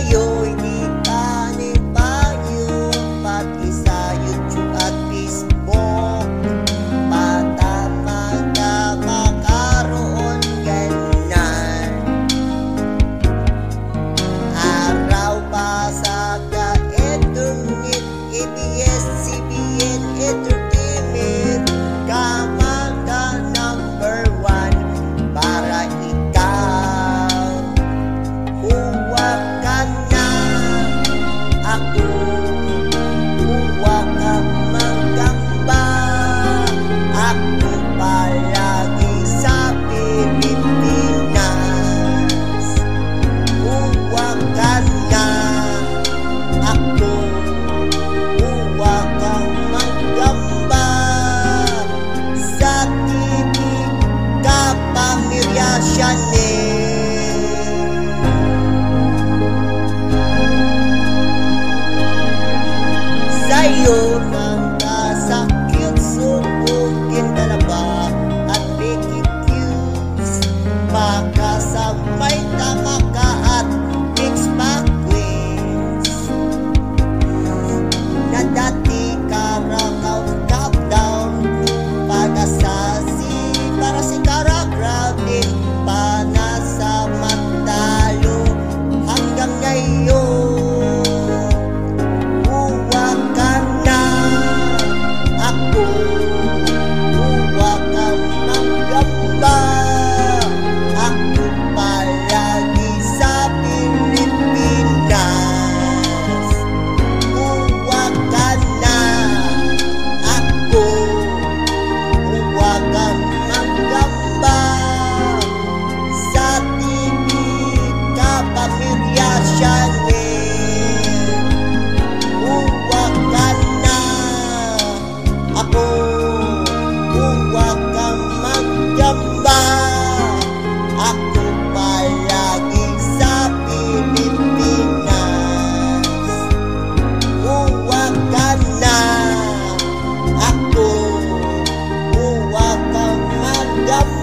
Sa'yo'y di panibayo, pati sa YouTube at Facebook. Patama ka makaroon ganyan. Araw pa sa ka-internet, ABS-CBN Entertainment. Kamanga number 1 para ikaw. Huwag ka na ako, huwag ka manggamba. Ako palagi sa Pilipinas. Huwag ka na ako, huwag kang manggamba. Sa TV Kapamilya Channel. Sa'yo nang kasakit, sumugin ka na ba at make cues? Baka sa may tama ka at mix back queens. Na dati karakaw countdown, pag-asasi para si Karagrab din pa nasa matalo hanggang ngayon. Huwag ka na ako, huwag kang manggamba. Ako palagi sa Pilipinas. Huwag ka na ako, huwag kang manggamba. Sa TV Kapamilya Channel. Huwag ka na ako, huwag kang manggamba. Ako palagi sa Pilipinas. Huwag ka na ako, huwag kang manggamba.